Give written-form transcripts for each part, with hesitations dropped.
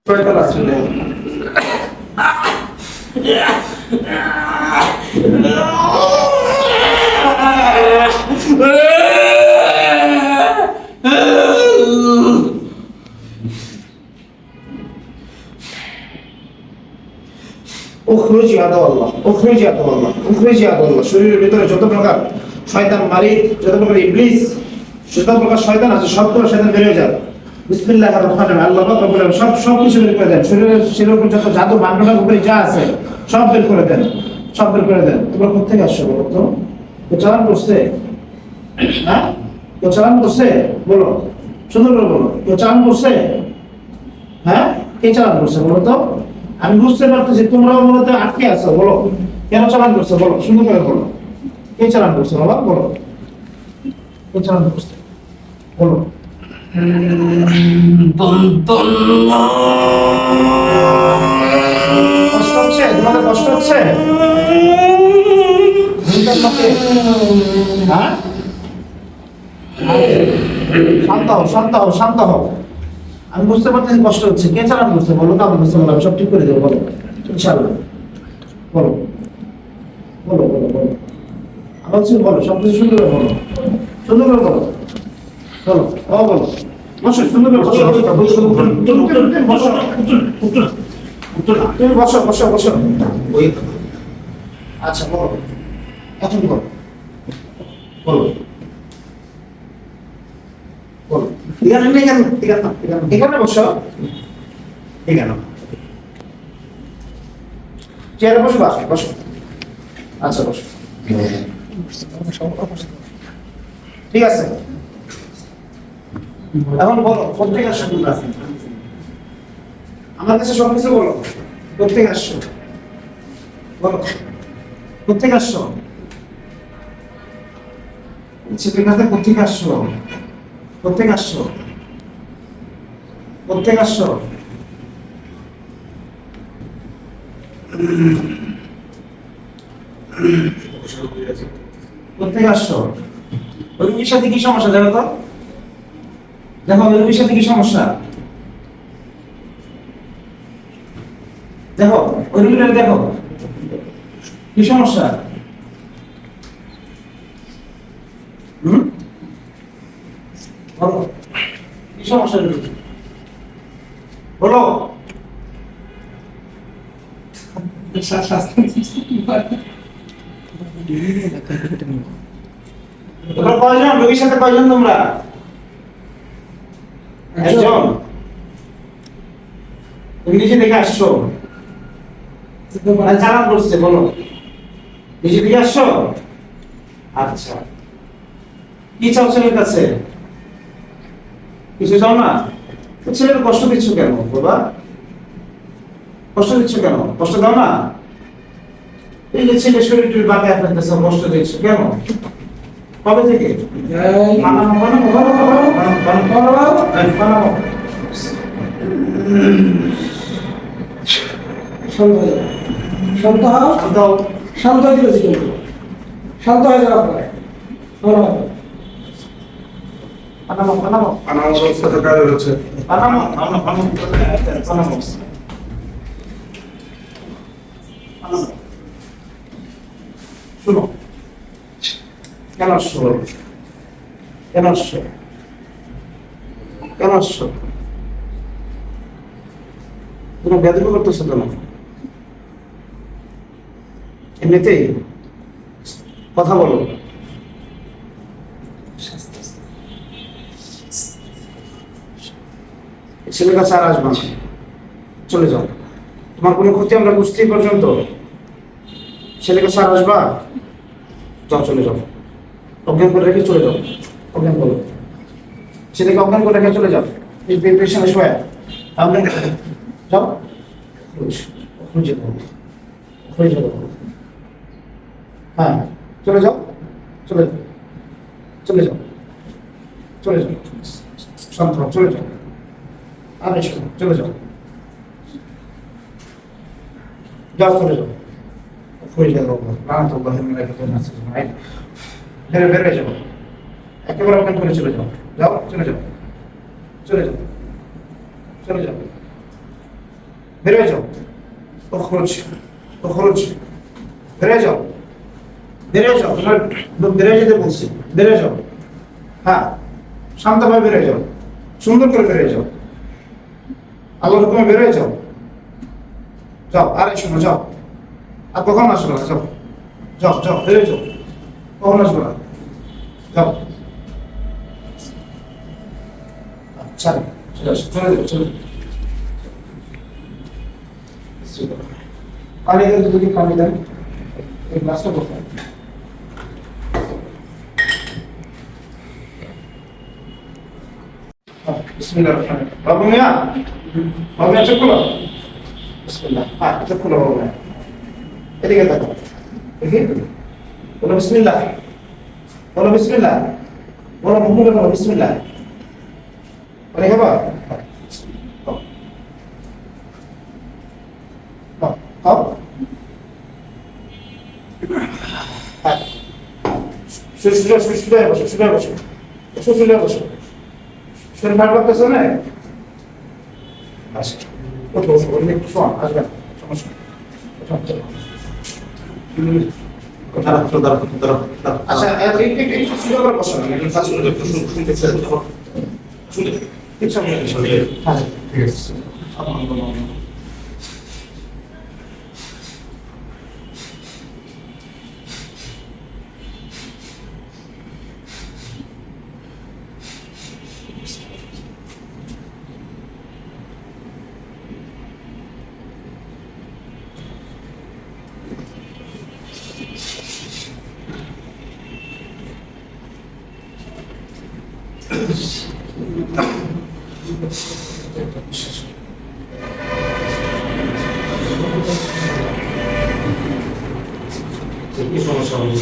শয়তান আসলে উখরুজ ইয়া আল্লাহ, উখরুজ ইয়া আল্লাহ, উখরুজ ইয়া আল্লাহ। শরীরের ভিতরে যত প্রকার শয়তান মারিদ, যত প্রকার ইবলিস, যত প্রকার শয়তান আছে সবগুলো শয়তান বের হয়ে যাবে। বিসমিল্লাহির রহমানির রহিম। আল্লাহ পাক রব্বুল আলামিন সব কিছু বের করে দেন। শরীরের উপর যত জাদু বান্ডলার উপরে যা আছে সব বের করে দেন, সব বের করে দেন। তোমরা কোথেকে আসছো বলো তো? কে চালান করছে? হ্যাঁ, কে চালান করছে? বলো, সুন্দর করে বলো, কে চালান করছে? হ্যাঁ, কে চালান করছে বলো তো? আমি বুঝতে পারতেছি তোমরাও মূলত আটকে আছো। বলো, কেন চালান করছে? বলো, সুন্দর করে বলো, কে চালান করছে? বাবা বলো, কে চালান করছে? বলো। কষ্ট হচ্ছে? তোমাদের কষ্ট হচ্ছে? হ্যাঁ, শান্ত হও, শান্ত হও, শান্ত হও। আমি বুঝতে পারতেছি কষ্ট হচ্ছে। কে চালান করছে বলো তো? আমার কাছে বলো, আমি সব ঠিক করে দেবো। বলো ইনশাআল্লাহ, বলো বলো বলো বলো। আমার কিছু বলো, সব কিছু সুন্দর করে বলো, সুন্দর করে বলো, বলো ও বলো। বসো, সুন্দর করে বসো, তুমি বসো, বসো বসো। আচ্ছা বলো, এখন বলো, বলো বলো। এখানে এখানে এখানে বসো, এখানে চেয়ারে বসো, বসো। আচ্ছা বসো, ঠিক আছে। এখন বলো, কোথেকে আসছো তোমরা? আমার কাছে সবকিছু বলো, কোথেকে আসছো বলো, কোথেকে আসছো? ছেলের কাছে কোথেকে আসছো? কোথেকে আসছো? কোথেকে আসছো? কোথেকে আসছো? ওই রুগীর সাথে কি সমস্যা দেখো তো? দেখো ওই রুগীর সাথে কি সমস্যা? দেখো ওই রুগীটা দেখো কি সমস্যা? বলো কি সমস্যা রুগী? বলো। তোমরা কয়জন? রোগীর সাথে কয়জন তোমরা? একজন। তুমি নিজে দেখে আসছো? চালান করছে? বলো, নিজে দেখে আসছো? আচ্ছা, কি চাও ছেলের কাছে? কিছু চাও না? ছেলের কষ্ট দিচ্ছ কেন বাবা? কষ্ট দিচ্ছ কেন? কষ্ট দাও না? এই যে ছেলে শরীর বাঁকা ফেলতেছে, কষ্ট দিচ্ছ কেন? কবে থেকে? শান্ত হও, শান্ত হয়ে গেছি কিন্তু, শান্ত হয়ে যাওয়ার পরে শুনো, কেন আসছো? কেন আসছো? কেন আসছো? তুমি বেদনা করতেছো কেন? এমনিতেই কথা বলো। ছেলের কাছে আর আসবা না, চলে যাও। তোমার কোনো ক্ষতি আমরা বুঝতেই পর্যন্ত ছেলের কাছে আর আসবা? যাও, চলে যাও। অজ্ঞান করে রেখে চলে যাও। অজ্ঞান করো, ছেলেকে অজ্ঞান করে রেখে চলে যাও। এই পেশেন্ট শোয়া অজ্ঞান করে যাও। খুঁজে দাও, খুঁজে দাও। হ্যাঁ, চলে যাও, চলে যাও, চলে যাও, চলে যাও। শান্ত হও, চলে যাও। আর এসো, চলে যাও, যাও, চলে যাও। খুঁজে যাও, রানা তো বাহির মেরে রেখে বের বের হয়ে যাবো। একেবারে ওখান করে চলে যাও, যাও, চলে যাও, চলে যাও, চলে যাও, বেরিয়ে যাও। উখরুজ উখরুজ, বেরিয়ে যাও, বেরিয়ে যাও। তোমার বেরিয়ে যেতে বলছি, বেরিয়ে যাও। হ্যাঁ, শান্তভাবে বেরিয়ে যাও, সুন্দর করে বেরিয়ে যাও। আল্লাহর হুকুমে বেরিয়ে যাও। যাও, আর শোনো, যাও। আর কখন আসবে না, যাও যাও যাও, বেরিয়ে যাও, কখন আসবে না, যাও। আচ্ছা, চলে আসো, চলে যাও, চলে যাও। পানি দেন, যদি পানি দেন, এই গ্লাসটা কোথায়? বিসমিল্লাহির রহমানির রহিম। বাবু মিয়া, বাবু মিয়া, চোখ খুলো। বিসমিল্লাহ, হ্যাঁ, চোখ খুলো বাবু মিয়া। এদিকে তাকাও, দেখি, বলো বিসমিল্লাহ, বলো বিসমিল্লাহ, বলো মুখ মুখে বলো বিসমিল্লাহ। পানি খাবা? খাও, খাও। হ্যাঁ, শুয়ে বসো, শুয়ে বসো, শুয়ে বসো। শরীর ভালো লাগতেছে না? আচ্ছা, ওঠো, ওঠো, ওঠো, একটু শোন, আসবেন, সমস্যা নেই। আচ্ছা, একটু সুন্দর করে বসো, আমি একটু কাজ করে একটু শুনতে চাই। শুনে, ঠিক আছে, হ্যাঁ, ঠিক আছে। কি সমস্যা হলো?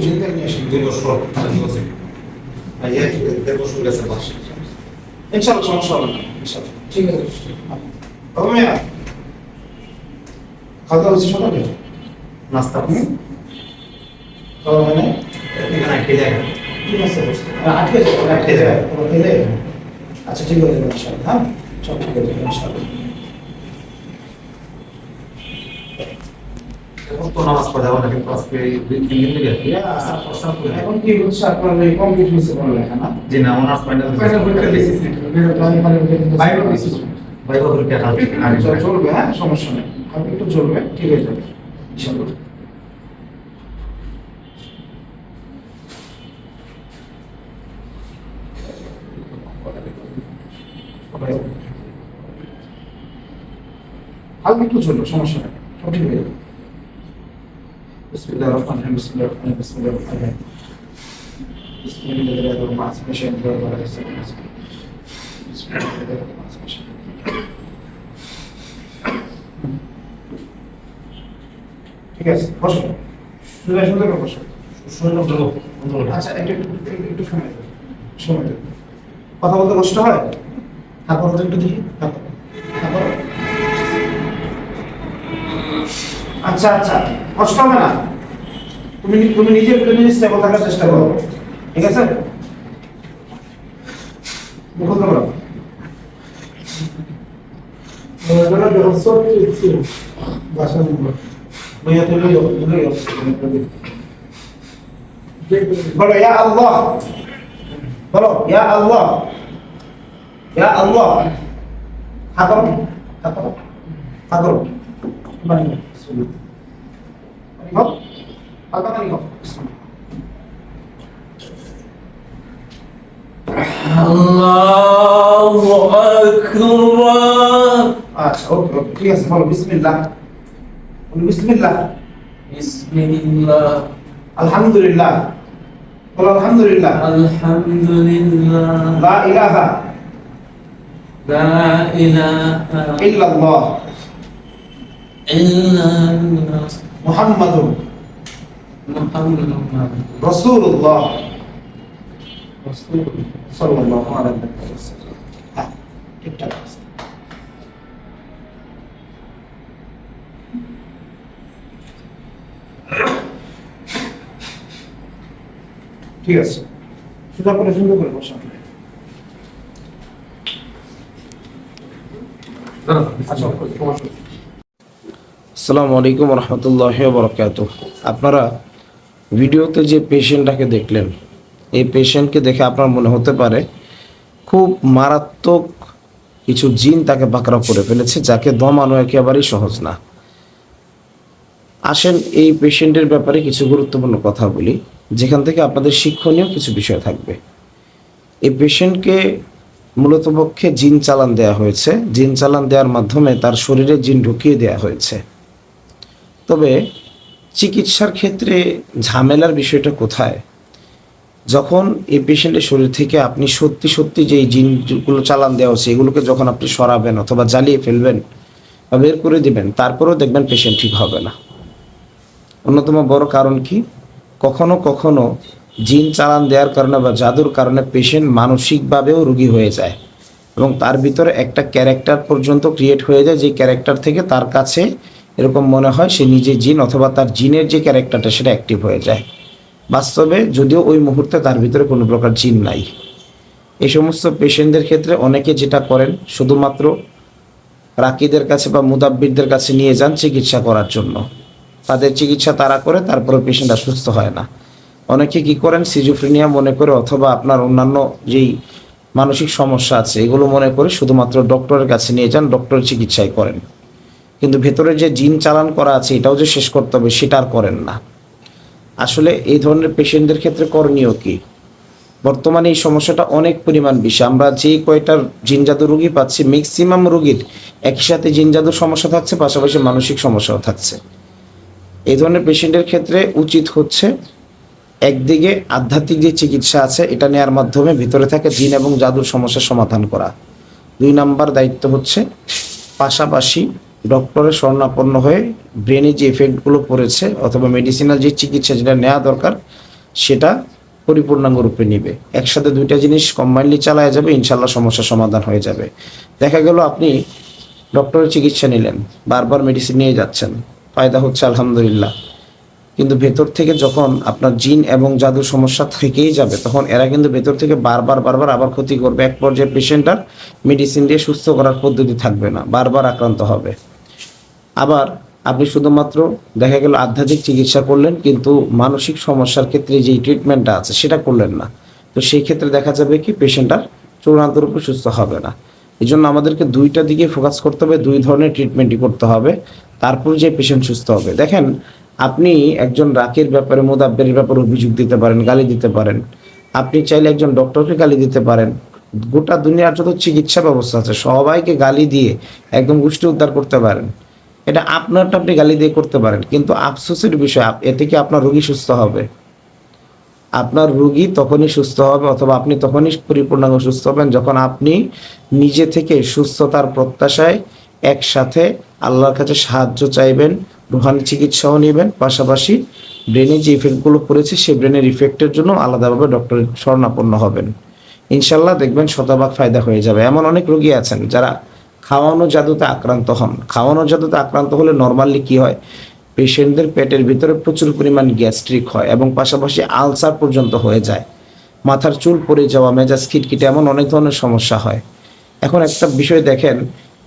জিন্দা নিয়ে আসি। 2 বছর আছে। আইয়া 1.5 বছর গেছে বাসা। ইনশাআল্লাহ সমস্যা হবে না, ইনশাআল্লাহ। ঠিক আছে। বাবু মিয়া, খাওয়া দাওয়া হচ্ছে সকালে? নাস্তা খাওয়া হয় না? এখানে আটকে যায়। ঠিক আছে, আটকে যাবে, আটকে যাবে। খেলে? আচ্ছা, ঠিক আছে, ইনশাআল্লাহ। হ্যাঁ, সব ঠিক আছে, ইনশাআল্লাহ। এখন তো নামাজ পড়া যাবে না, কিন্তু আজকে 2-3 দিন থেকে এখন কি হচ্ছে, আপনার এই কমপ্লিট হয়েছে পড়ালেখা না? জি না, অনার্স ফাইনাল পরীক্ষা দিয়েছি, বাইরে পরীক্ষা কালকে চলবে, হ্যাঁ, সমস্যা নেই, আপনি একটু চলবে, ঠিক আছে, ইনশাআল্লাহ। হালকা একটু চলবে, সমস্যা নেই, সব ঠিক হয়ে যাবে। বিসমিল্লাহির রহমানির রহিম, বিসমিল্লাহির রহমানির রহিম, বিসমিল্লাহির রহমানির রহিম। বিসমিল্লাহির রহমানির রহিম। ঠিক আছে, বসো, সুন্দর সুন্দর করে বসো। আচ্ছা, একটু সময় দেবো, সময় দেবো। কথা বলতে কষ্ট হয়? তারপর একটু দেখি, তারপর। আচ্ছা আচ্ছা, কষ্ট হবে না। তুমি নিজে স্টেবল থাকার চেষ্টা করো, ঠিক আছে? মুখ বন্ধ করো। বলো ইয়া আল্লাহ, বলো ইয়া আল্লাহ, ইয়া আল্লাহ। হাতর হাতর হাতর বানি হোক, হাতর বানি হোক। আল্লাহু আকবার। আচ্ছা, ওকে ওকে, ঠিক আছে, বলো বিসমিল্লাহ, বলো বিসমিল্লাহ। বিসমিল্লাহ। আলহামদুলিল্লাহ, বলো আলহামদুলিল্লাহ। আলহামদুলিল্লাহ। লা ইলাহা লা ইলাহা ইল্লাল্লাহ ইল্লাল্লাহ মুহাম্মাদুর মুহাম্মাদুর রাসূলুল্লাহ সাল্লাল্লাহু আলাইহি ওয়াসাল্লাম। হ্যাঁ, ঠিকঠাক আছে। ঠিক আছে, সুন্দর করে বসা। আচ্ছা তোমার আসসালামু আলাইকুম রহমতুল্লাহি ওয়া বারাকাতুহু। আপনারা ভিডিওতে যে পেশেন্টটাকে দেখলেন, এই পেশেন্টকে দেখে আপনার মনে হতে পারে খুব মারাত্মক কিছু জিন তাকে পাকড়াও করে ফেলেছে, যাকে দমানো একেবারেই সহজ না। আসেন এই পেশেন্টের ব্যাপারে কিছু গুরুত্বপূর্ণ কথা বলি, যেখান থেকে আপনাদের শিক্ষণীয় কিছু বিষয় থাকবে। এই পেশেন্টকে মূলত পক্ষে জিন চালান দেওয়া হয়েছে। জিন চালান দেওয়ার মাধ্যমে তার শরীরে জিন ঢুকিয়ে দেওয়া হয়েছে। তবে চিকিৎসার ক্ষেত্রে ঝামেলার বিষয়টা কোথায়? যখন এই পেশেন্টের শরীর থেকে আপনি সত্যি সত্যি যে জিনগুলো চালান দেওয়া হচ্ছে এগুলোকে যখন আপনি সরাবেন অথবা জ্বালিয়ে ফেলবেন বা বের করে দিবেন, তারপরেও দেখবেন পেশেন্ট ঠিক হবে না। অন্যতম বড় কারণ কি? কখনো কখনো জিন চালান দেওয়ার কারণে বা জাদুর কারণে পেশেন্ট মানসিকভাবেও রোগী হয়ে যায় এবং তার ভিতরে একটা ক্যারেক্টার পর্যন্ত ক্রিয়েট হয়ে যায়, যে ক্যারেক্টার থেকে তার কাছে এরকম মনে হয় সে নিজে জিন অথবা তার জিনের যে ক্যারেক্টারটা সেটা অ্যাক্টিভ হয়ে যায়। বাস্তবে যদিও ওই মুহূর্তে তার ভিতরে কোনো প্রকার জিন নাই। এই সমস্ত পেশেন্টদের ক্ষেত্রে অনেকে যেটা করেন, শুধুমাত্র রাকিদের কাছে বা মুদাব্বিরদের কাছে নিয়ে যান চিকিৎসা করার জন্য। তাদের চিকিৎসা তারা করে, তারপরে পেশেন্ট আর সুস্থ হয় না। অনেকে কি করেন, সিজোফ্রেনিয়া মনে করে অথবা আপনার অন্যান্য যেই মানসিক সমস্যা আছে এগুলো মনে করে শুধুমাত্র ডক্টরের কাছে নিয়ে যান, ডক্টরের চিকিৎসাই করেন। কিন্তু ভেতরে যে জিন চালান করা আছে এটাও যে শেষ করতে হবে সেটা আর করেন না। আসলে এই ধরনের পেশেন্টদের ক্ষেত্রে করণীয় কি? বর্তমানে এই সমস্যাটা অনেক পরিমাণ বেশি। আমরা যে কয়টার জিন জাদু রোগী পাচ্ছি, ম্যাক্সিমাম রোগীর একই সাথে জিন জাদুর সমস্যা থাকছে, পাশাপাশি মানসিক সমস্যাও থাকছে। এই ধরনের পেশেন্টের ক্ষেত্রে উচিত হচ্ছে একদিকে আধ্যাত্মিক যে চিকিৎসা আছে এটা নেওয়ার মাধ্যমে ভিতরে থাকা জিন এবং জাদুর সমস্যার সমাধান করা। 2 নাম্বার দায়িত্ব হচ্ছে পাশাপাশি ডক্টরের শরণাপন্ন হয়ে ব্রেনে যে এফেক্টগুলো পড়েছে অথবা মেডিসিনাল যে চিকিৎসা যেটা নেওয়া দরকার সেটা পরিপূর্ণাঙ্গ রূপে নেবে। একসাথে দুইটা জিনিস কম্বাইনলি চালায়া যাবে, ইনশাল্লাহ সমস্যার সমাধান হয়ে যাবে। দেখা গেল আপনি ডক্টরের চিকিৎসা নিলেন, বারবার মেডিসিন নিয়ে যাচ্ছেন, ফায়দা হচ্ছে আলহামদুলিল্লাহ, কিন্তু ভেতর থেকে যখন আপনার জিন এবং জাদুর সমস্যা থেকেই যাবে তখন এরা কিন্তু ভেতর থেকে বারবার আবার ক্ষতি করবে। এক পর্যায়ে পেশেন্টার মেডিসিন দিয়ে সুস্থ করার পদ্ধতি থাকবে না, বারবার আক্রান্ত হবে। আবার আপনি শুধুমাত্র দেখা গেল আধ্যাত্মিক চিকিৎসা করলেন, কিন্তু মানসিক সমস্যার ক্ষেত্রে যেই ট্রিটমেন্টটা আছে সেটা করলেন না, তো সেই ক্ষেত্রে দেখা যাবে কি পেশেন্টার চূড়ান্ত রূপে সুস্থ হবে না। এই জন্য আমাদেরকে দুইটা দিকে ফোকাস করতে হবে, 2 ধরনের ট্রিটমেন্টই করতে হবে, তারপর যে পেশেন্ট সুস্থ হবে। দেখেন, আপনি একজন রাকির ব্যাপারে মুদাব্বিরের ব্যাপারে অভিযোগ দিতে পারেন, গালি দিতে পারেন, আপনি চাইলে একজন ডক্টরকে গালি দিতে পারেন। গোটা দুনিয়ার যত চিকিৎসা ব্যবস্থা আছে সবাইকে গালি দিয়ে একদম গোষ্ঠী উদ্ধার করতে পারেন, এটা আপনারটা আপনি গালি দিয়ে করতে পারেন, কিন্তু আফসোসের বিষয় এতে কি আপনার রোগী সুস্থ হবে? আপনার রোগী তখনই সুস্থ হবে অথবা আপনি তখনই পরিপূর্ণাঙ্গ সুস্থ হবেন যখন আপনি নিজে থেকে সুস্থতার প্রত্যাশায় একসাথে আল্লাহর কাছে সাহায্য চাইবেন, রুহানি চিকিৎসাও নেবেন, পাশাপাশি ব্রেনে যে ইফেক্টগুলো পড়েছে সেই ব্রেনের ইফেক্টের জন্য আলাদাভাবে ডক্টরের শরণাপন্ন হবেন। ইনশাল্লাহ দেখবেন শতভাগ ফায়দা হয়ে যাবে। এমন অনেক রোগী আছেন যারা খাওয়ানো জাদুতে আক্রান্ত হন। খাওয়ানো জাদুতে আক্রান্ত হলে নর্মালি কি হয়, পেশেন্টদের পেটের ভিতরে প্রচুর পরিমাণ গ্যাস্ট্রিক হয় এবং পাশাপাশি আলসার পর্যন্ত হয়ে যায়, মাথার চুল পড়ে যাওয়া, মেজাজ খিটখিটে, এমন অনেক ধরনের সমস্যা হয়। এখন একটা বিষয় দেখেন,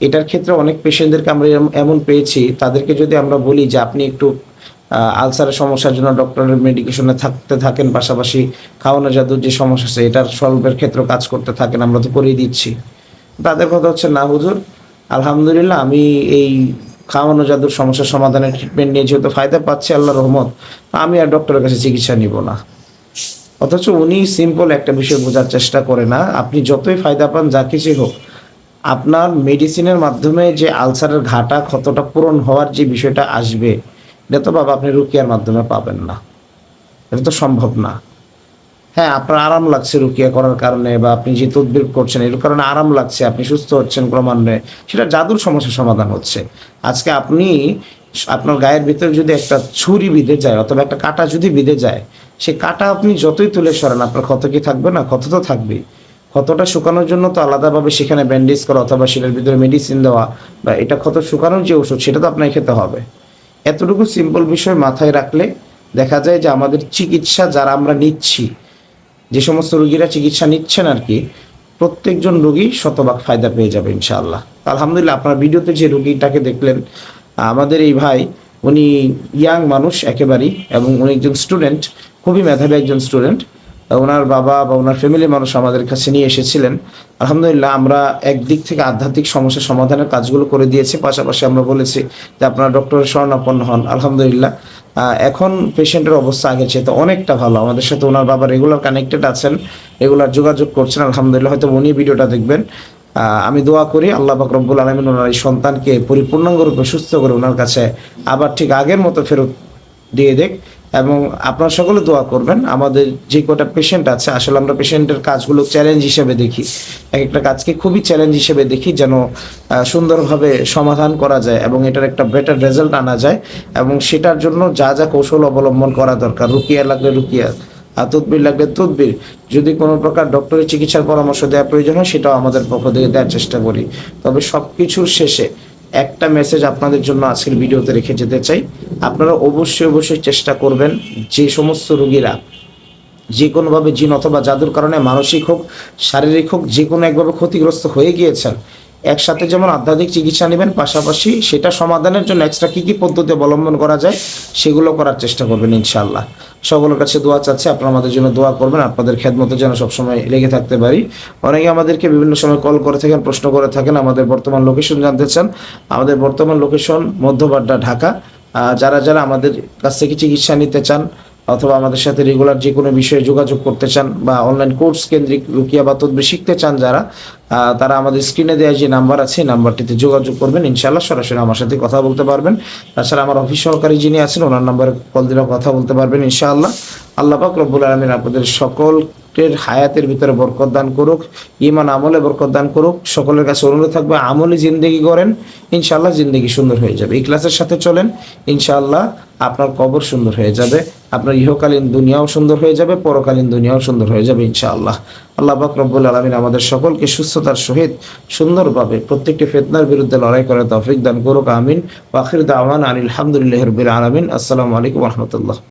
এটার ক্ষেত্রে অনেক পেশেন্টদেরকে আমরা এমন পেয়েছি, তাদেরকে যদি আমরা বলি যে আপনি একটু আলসারের সমস্যার জন্য ডক্টরের মেডিকেশনে থাকেন, পাশাপাশি খাওয়ানো জাদুর যে সমস্যা আছে এটার সলভের ক্ষেত্রে কাজ করতে থাকেন, আমরা তো করেই দিচ্ছি, তাদের কথা হচ্ছে না হুজুর, আলহামদুলিল্লাহ আমি এই খাওয়ানো জাদুর সমস্যার সমাধানের ট্রিটমেন্ট নিয়ে যেহেতু ফায়দা পাচ্ছি আল্লাহর রহমত, আমি আর ডক্টরের কাছে চিকিৎসা নিব না। অথচ উনি সিম্পল একটা বিষয় বোঝার চেষ্টা করে না, আপনি যতই ফায়দা পান যা কিছুই হোক, আপনার মেডিসিনের মাধ্যমে যে আলসারের ঘাটা ক্ষতটা পূরণ হওয়ার যে বিষয়টা আসবে এটা তো বাবা আপনি রুকিয়ার মাধ্যমে পাবেন না, এটা তো সম্ভব না। হ্যাঁ, আপনার আরাম লাগছে রুকিয়া করার কারণে বা আপনি যে তদবির করছেন এর কারণে আরাম লাগছে, আপনি সুস্থ হচ্ছেন ক্রমান্বয়ে, সেটা জাদুর সমস্যার সমাধান হচ্ছে। আজকে আপনি আপনার গায়ের ভিতরে যদি একটা ছুরি বিঁধে যায় অথবা একটা কাঁটা যদি বিঁধে যায়, সে কাঁটা আপনি যতই তুলে সরান আপনার ক্ষত কি থাকবে না? ক্ষত তো থাকবেই। ক্ষতটা শুকানোর জন্য তো আলাদাভাবে সেখানে ব্যান্ডেজ করা অথবা সেটার ভিতরে মেডিসিন দেওয়া বা এটা ক্ষত শুকানোর যে ওষুধ সেটা তো আপনাকে খেতে হবে। এতটুকু সিম্পল বিষয় মাথায় রাখলে দেখা যায় যে আমাদের চিকিৎসা যারা আমরা নিচ্ছি, যে সমস্ত রোগীরা চিকিৎসা নিচ্ছেন আর কি, প্রত্যেকজন রোগী শতভাগ ফায়দা পেয়ে যাবে ইনশাআল্লাহ। আলহামদুলিল্লাহ, আপনার ভিডিওতে যে রোগীটাকে দেখলেন, আমাদের এই ভাই, উনি ইয়াং মানুষ একেবারেই, এবং উনি একজন স্টুডেন্ট, খুবই মেধাবী একজন স্টুডেন্ট। ওনার বাবা বা ওনার ফ্যামিলির মানুষ আমাদের কাছে নিয়ে এসেছিলেন। আলহামদুলিল্লাহ, আমরা একদিক থেকে আধ্যাত্মিক সমস্যা সমাধানের কাজগুলো করে দিয়েছি, পাশাপাশি আমরা বলেছি যে আপনারা ডক্টরের শরণাপন্ন হন। আলহামদুলিল্লাহ, এখন পেশেন্টের অবস্থা আগের চেয়ে তো অনেকটা ভালো। আমাদের সাথে ওনার বাবা রেগুলার কানেক্টেড আছেন, রেগুলার যোগাযোগ করছেন। আলহামদুলিল্লাহ, হয়তো উনি ভিডিওটা দেখবেন। আমি দোয়া করি আল্লাহ পাক রব্বুল আলামিন ওনার এই সন্তানকে পরিপূর্ণাঙ্গরূপে সুস্থ করে ওনার কাছে আবার ঠিক আগের মতো ফেরত দিয়ে দেখ। এবং আপনারা সকলে দোয়া করবেন। আমাদের যে কটা পেশেন্ট আছে, আসলে আমরা পেশেন্টের কাজগুলো চ্যালেঞ্জ হিসেবে দেখি, এক একটা কাজকে খুবই চ্যালেঞ্জ হিসেবে দেখি, যেন সুন্দরভাবে সমাধান করা যায় এবং এটার একটা বেটার রেজাল্ট আনা যায়। এবং সেটার জন্য যা যা কৌশল অবলম্বন করা দরকার, রুকিয়া লাগলে রুকিয়া, তদবির লাগলে তদবির, যদি কোনো প্রকার ডক্টরের চিকিৎসার পরামর্শ দেওয়া প্রয়োজন হয়, সেটাও আমাদের পক্ষ থেকে দেওয়ার চেষ্টা করি। তবে সব কিছুর শেষে একটা মেসেজ আপনাদের জন্য আজকের ভিডিওতে রেখে যেতে চাই। আপনারা অবশ্যই চেষ্টা করবেন, যে সমস্ত রোগীরা যে কোনোভাবে জিন অথবা জাদুর কারণে মানসিক হোক, শারীরিক হোক, যে কোনো একভাবে ক্ষতিগ্রস্ত হয়ে গিয়েছেন, একসাথে যেমন আধ্যাত্মিক চিকিৎসা নেবেন, পাশাপাশি সেটা সমাধানের জন্য এক্সট্রা কী কী পদ্ধতি অবলম্বন করা যায় সেগুলো করার চেষ্টা করবেন ইনশাআল্লাহ। সকলের কাছে দোয়া চাচ্ছে, আপনারা আমাদের জন্য দোয়া করবেন, আপনাদের খেদমতে যেন সবসময় লেগে থাকতে পারি। অনেকে আমাদেরকে বিভিন্ন সময় কল করে থাকেন, প্রশ্ন করে থাকেন, আমাদের বর্তমান লোকেশন জানতে চান। আমাদের বর্তমান লোকেশন মধ্যবাড্ডা, ঢাকা। যারা যারা আমাদের কাছ থেকে চিকিৎসা নিতে চান অথবা আমাদের সাথে রেগুলার যে কোনো বিষয়ে যোগাযোগ করতে চান বা অনলাইন কোর্স কেন্দ্রিক রুকিয়া বা তদবির শিখতে চান যারা, তারা আমাদের স্ক্রিনে দেওয়া যে নাম্বার আছে, নাম্বারটিতে যোগাযোগ করবেন। ইনশাআল্লাহ সরাসরি আমার সাথে কথা বলতে পারবেন। তাছাড়া আমার অফিস সহকারী যিনি আছেন, ওনার নাম্বারে কল দিলেও কথা বলতে পারবেন ইনশাআল্লাহ। আল্লাহ পাক রব্বুল আলামিন আপনাদের সকলের হায়াতের ভিতরে বরকত দান করুক, ঈমান আমলে বরকত দান করুক। সকলের কাছে অনুরোধ থাকবে, আমলি জিন্দেগি করেন, ইনশাআল্লাহ জিন্দেগি সুন্দর হয়ে যাবে। ইখলাসের সাথে চলেন, ইনশাআল্লাহ আপনার কবর সুন্দর হয়ে যাবে, আপনার ইহকালীন দুনিয়াও সুন্দর হয়ে যাবে, পরকালীন দুনিয়াও সুন্দর হয়ে যাবে ইনশাআল্লাহ। আল্লাহ পাক রব্বুল আলামিন আমাদের সকলকে সুস্থতার সহিত সুন্দরভাবে প্রত্যেকটি ফিতনার বিরুদ্ধে লড়াই করার তৌফিক দান করুক। আমিন। ওয়া আখির দাওয়ানা আনিল হামদুলিল্লাহি রাব্বিল আলামিন। আসসালামু আলাইকুম ওয়া রাহমাতুল্লাহ।